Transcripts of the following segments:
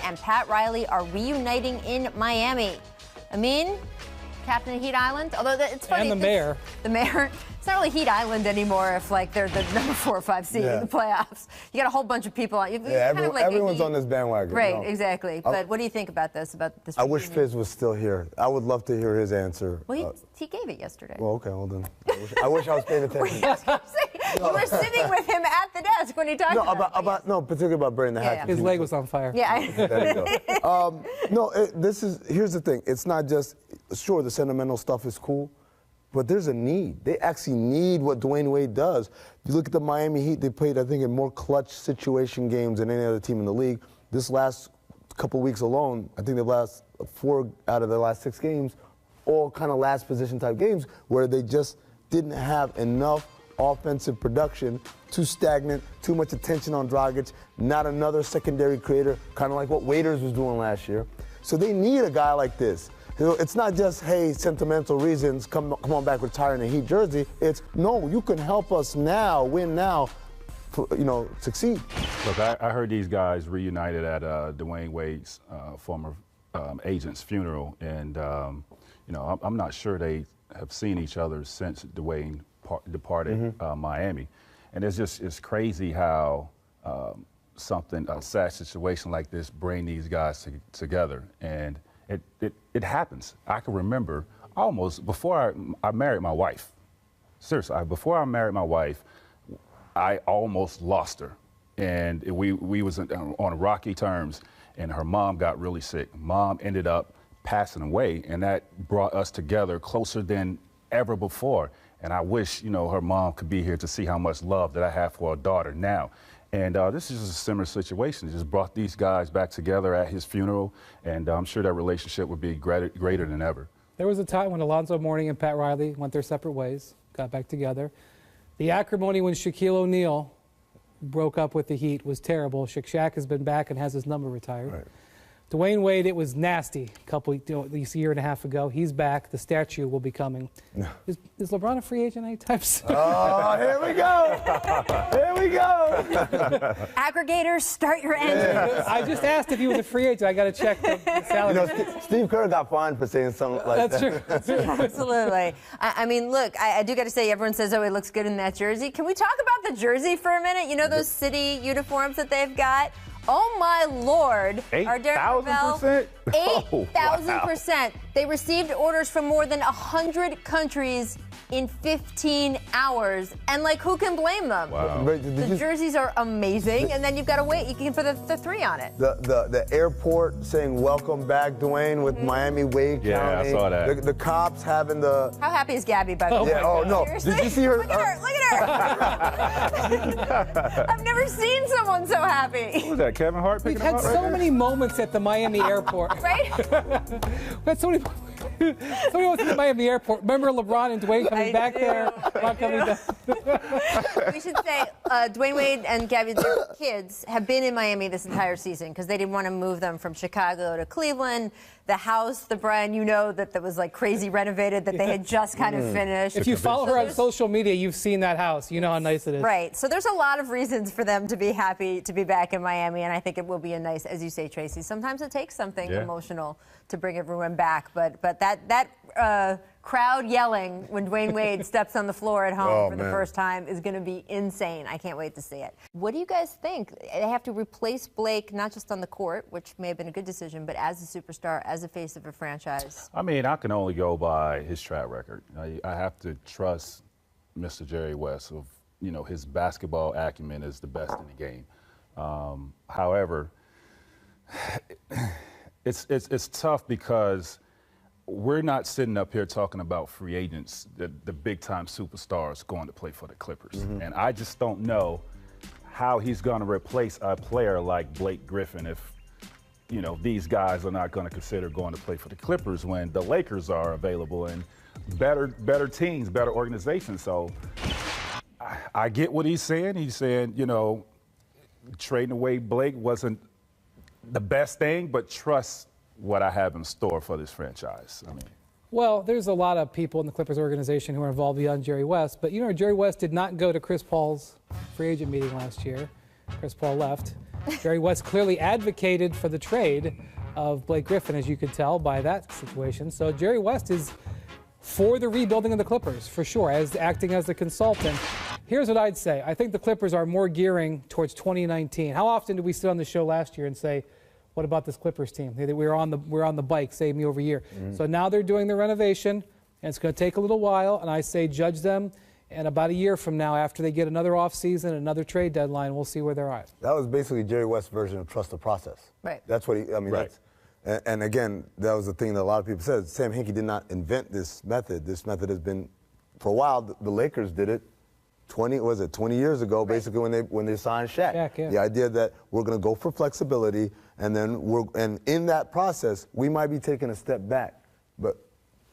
and Pat Riley are reuniting in Miami. Amin, captain of Heat Island, although it's funny. And the mayor. The mayor. It's not really Heat Island anymore if, like, they're the number 4 or 5 seed in the playoffs. You got a whole bunch of people on. Everyone's on this bandwagon. Right, exactly. But what do you think about this? I wish Fizz was still here. I would love to hear his answer. Well, he gave it yesterday. Well, okay, well then. I wish I was paying attention. You were sitting with him at the desk when he talked particularly about Brandon the Hatchet. His leg was on fire. Yeah. There you go. Here's the thing. It's not just, sure, the sentimental stuff is cool, but there's a need. They actually need what Dwyane Wade does. If you look at the Miami Heat, they played, I think, in more clutch situation games than any other team in the league. This last couple weeks alone, I think they've lost 4 out of their last 6 games, all kind of last position type games where they just didn't have enough offensive production, too stagnant, too much attention on Dragic, not another secondary creator, kind of like what Waiters was doing last year. So they need a guy like this. It's not just, hey, sentimental reasons, come on back, retire in a Heat jersey. It's, no, you can help us now, win now, succeed. Look, I heard these guys reunited at Dwyane Wade's former agent's funeral, and, I'm not sure they have seen each other since Dwyane departed Miami. And it's crazy how a sad situation like this bring these guys together. And it happens. I can remember almost before I married my wife. Seriously, before I married my wife, I almost lost her. And we was on rocky terms, and her mom got really sick. Mom ended up passing away, and that brought us together closer than ever before. And I wish, her mom could be here to see how much love that I have for her daughter now. And this is just a similar situation. It just brought these guys back together at his funeral, and I'm sure that relationship would be greater than ever. There was a time when Alonzo Mourning and Pat Riley went their separate ways, got back together. The acrimony when Shaquille O'Neal broke up with the Heat was terrible. Shaq has been back and has his number retired. Right. Dwyane Wade, it was nasty at least a year and a half ago. He's back. The statue will be coming. Is LeBron a free agent anytime soon? Oh, here we go. Here we go. Aggregators, start your engines. I just asked if he was a free agent. I got to check the salary. Steve Kerr got fined for saying something like that. That's true. Absolutely. I mean, look, I do got to say, everyone says, oh, it looks good in that jersey. Can we talk about the jersey for a minute? You know those city uniforms that they've got? Oh, my Lord. 8,000%? 8,000%. They received orders from more than 100 countries in 15 hours. And, who can blame them? Wow. The jerseys are amazing, and then you've got to wait. You can put the 3 on it. The airport saying, welcome back, Dwyane, with Miami Wade County. Yeah, I saw that. The cops having the... How happy is Gabby, by the way? Yeah, oh, no. Seriously? Did you see her? Look at her. I've never seen someone so happy. Who was that, Kevin Hart picking We've had so many moments at the Miami airport. Right? We had so many moments at the Miami airport. Remember LeBron and Dwyane coming back there? We should say Dwyane Wade and Gabby, their kids, have been in Miami this entire season because they didn't want to move them from Chicago to Cleveland. The house, the Brian, that was crazy renovated, that they had just kind of finished. If you follow her on social media, you've seen that house. You know how nice it is. Right. So there's a lot of reasons for them to be happy to be back in Miami, and I think it will be a nice, as you say, Tracy, sometimes it takes something emotional to bring everyone back. But that crowd yelling when Dwyane Wade steps on the floor at home for the first time is going to be insane. I can't wait to see it. What do you guys think? They have to replace Blake, not just on the court, which may have been a good decision, but as a superstar, as a face of a franchise. I mean, I can only go by his track record. I have to trust Mr. Jerry West. His basketball acumen is the best in the game. However, it's tough because we're not sitting up here talking about free agents, the big-time superstars going to play for the Clippers. And I just don't know how he's going to replace a player like Blake Griffin if, these guys are not going to consider going to play for the Clippers when the Lakers are available and better teams, better organizations. So I get what he's saying. He's saying, trading away Blake wasn't the best thing, but trust what I have in store for this franchise. Well, there's a lot of people in the Clippers organization who are involved beyond Jerry West, but Jerry West did not go to Chris Paul's free agent meeting last year. Chris Paul left. Jerry West clearly advocated for the trade of Blake Griffin, as you could tell by that situation. So Jerry West is for the rebuilding of the Clippers, for sure, as acting as the consultant. Here's what I'd say. I think the Clippers are more gearing towards 2019. How often did we sit on the show last year and say, what about this Clippers team? We're on the bike, save me over here. So now they're doing the renovation, and it's going to take a little while, and I say judge them. And about a year from now, after they get another offseason, another trade deadline, we'll see where they're at. That was basically Jerry West's version of trust the process. Right. That's what I mean, right. And again, that was the thing that a lot of people said. Sam Hinkie did not invent this method. This method has been, for a while, the Lakers did it 20 years ago, right, basically when they signed Shaq. Yeah. The idea that we're going to go for flexibility, and then in that process, we might be taking a step back, but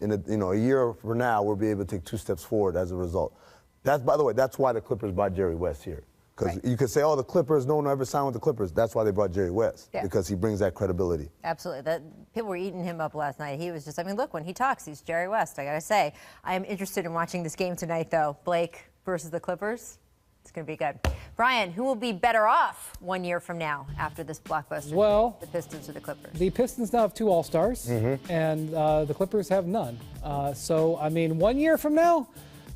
in a year from now, we'll be able to take 2 steps forward as a result. By the way, that's why the Clippers brought Jerry West here. Because you could say, oh, the Clippers, no one ever signed with the Clippers. That's why they brought Jerry West, because he brings that credibility. Absolutely. People were eating him up last night. He was just, look, when he talks, he's Jerry West. I got to say, I am interested in watching this game tonight, though. Blake versus the Clippers. It's going to be good. Brian, who will be better off 1 year from now after this blockbuster? Well, the Pistons or the Clippers? The Pistons now have 2 All-Stars, and the Clippers have none. 1 year from now,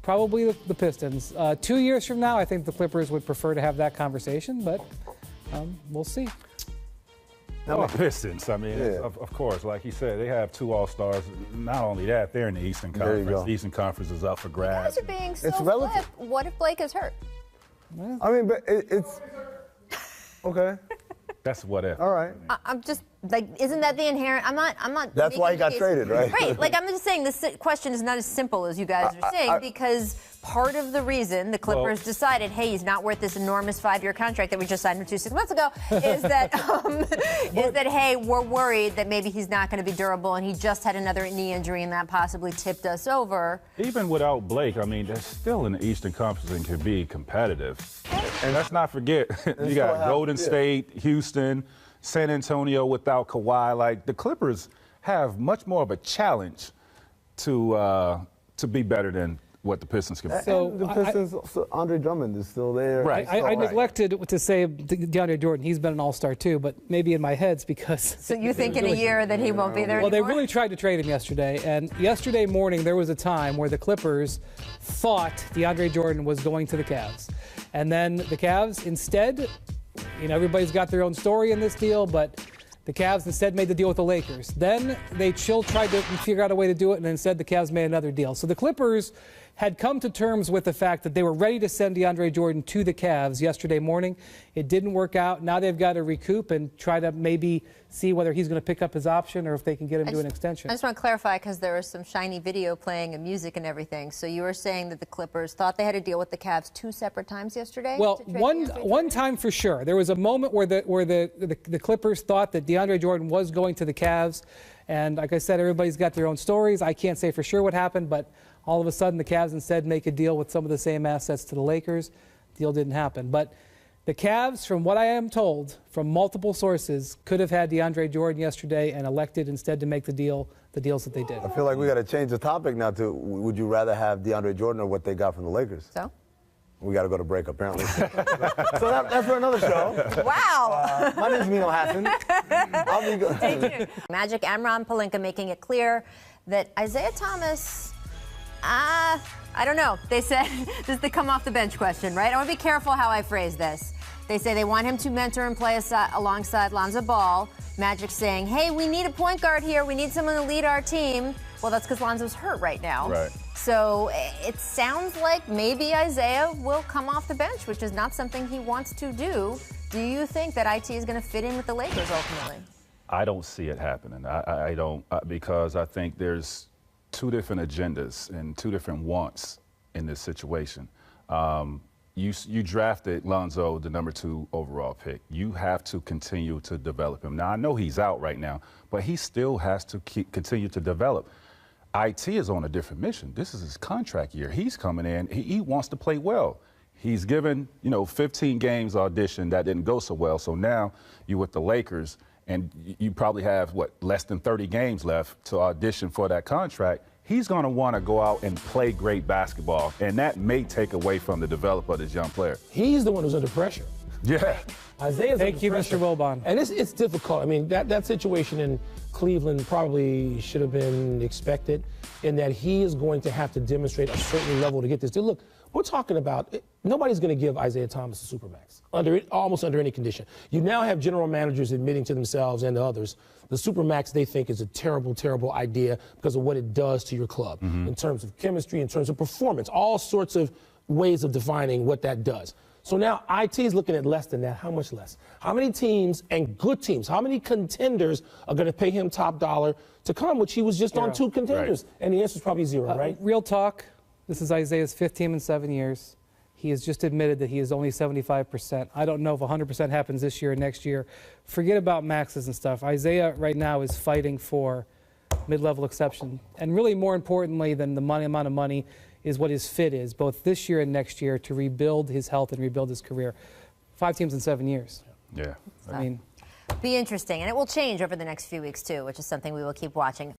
probably the Pistons. 2 years from now, I think the Clippers would prefer to have that conversation, but we'll see. Well, Pistons, of course, like you said, they have 2 All-Stars. Not only that, they're in the Eastern Conference. The Eastern Conference is up for grabs. You guys are being so flip. What if Blake is hurt? But it's okay. That's what if. All right. I'm just isn't that the inherent? I'm not. That's why he got traded, right? Right. I'm just saying this question is not as simple as you guys are saying, because part of the reason the Clippers decided, hey, he's not worth this enormous 5-year contract that we just signed him to 6 months ago, is that hey, we're worried that maybe he's not going to be durable, and he just had another knee injury, and that possibly tipped us over. Even without Blake, they're still in the Eastern Conference and can be competitive. And let's not forget, you got Golden State, Houston, San Antonio without Kawhi. The Clippers have much more of a challenge to be better than what the Pistons can be. So the Pistons, Andre Drummond is still there. Right. I neglected to say DeAndre Jordan. He's been an All-Star too, but maybe in my head's because. So you think in a year that he won't be there anymore? Well, they really tried to trade him yesterday, and yesterday morning there was a time where the Clippers thought DeAndre Jordan was going to the Cavs, and then the Cavs instead. Everybody's got their own story in this deal, but the Cavs instead made the deal with the Lakers. Then they tried to figure out a way to do it, and instead the Cavs made another deal. So the Clippers had come to terms with the fact that they were ready to send DeAndre Jordan to the Cavs yesterday morning. It didn't work out. Now they've got to recoup and try to maybe see whether he's going to pick up his option or if they can get him to an extension. I just want to clarify, because there was some shiny video playing and music and everything. So you were saying that the Clippers thought they had to deal with the Cavs 2 separate times yesterday? Well, one time for sure. There was a moment where the Clippers thought that DeAndre Jordan was going to the Cavs. And like I said, everybody's got their own stories. I can't say for sure what happened, but all of a sudden the Cavs instead make a deal with some of the same assets to the Lakers. Deal didn't happen. But the Cavs, from what I am told from multiple sources, could have had DeAndre Jordan yesterday and elected instead to make the deals that they did. I feel like we got to change the topic now to, would you rather have DeAndre Jordan or what they got from the Lakers? So? We got to go to break, apparently. So that's for another show. Wow. My name's Mino Hassan. I'll be good. Stay tuned. Magic and Ron Pelinka making it clear that Isaiah Thomas, I don't know. They said, this is the come off the bench question, right? I want to be careful how I phrase this. They say they want him to mentor and play alongside Lonzo Ball. Magic saying, hey, we need a point guard here. We need someone to lead our team. Well, that's because Lonzo's hurt right now. Right. So it sounds like maybe Isaiah will come off the bench, which is not something he wants to do. Do you think that IT is going to fit in with the Lakers ultimately? I don't see it happening. I don't, because I think there's 2 different agendas and 2 different wants in this situation. You drafted Lonzo, the number 2 overall pick. You have to continue to develop him. Now, I know he's out right now, but he still has to continue to develop. IT is on a different mission. This is his contract year. He's coming in. He wants to play well. He's given, 15 games audition that didn't go so well. So now you're with the Lakers, and you probably have, less than 30 games left to audition for that contract. He's going to want to go out and play great basketball, and that may take away from the development of this young player. He's the one who's under pressure. Yeah. Isaiah's Thank you, pressure. Mr. Wilbon. And it's difficult. I mean, that situation in Cleveland probably should have been expected in that he is going to have to demonstrate a certain level to get this deal. Look, we're talking about nobody's going to give Isaiah Thomas a supermax almost under any condition. You now have general managers admitting to themselves and to others the supermax they think is a terrible, terrible idea because of what it does to your club in terms of chemistry, in terms of performance, all sorts of ways of defining what that does. So now IT is looking at less than that. How much less? How many teams and good teams, how many contenders are going to pay him top dollar to come, which he was just on 2 contenders? Right. And the answer is probably 0, right? Real talk, this is Isaiah's 5th team in 7 years. He has just admitted that he is only 75%. I don't know if 100% happens this year or next year. Forget about maxes and stuff. Isaiah right now is fighting for mid-level exception. And really more importantly than the amount of money is what his fit is, both this year and next year, to rebuild his health and rebuild his career. 5 teams in 7 years. Yeah. I mean, be interesting, and it will change over the next few weeks too, which is something we will keep watching.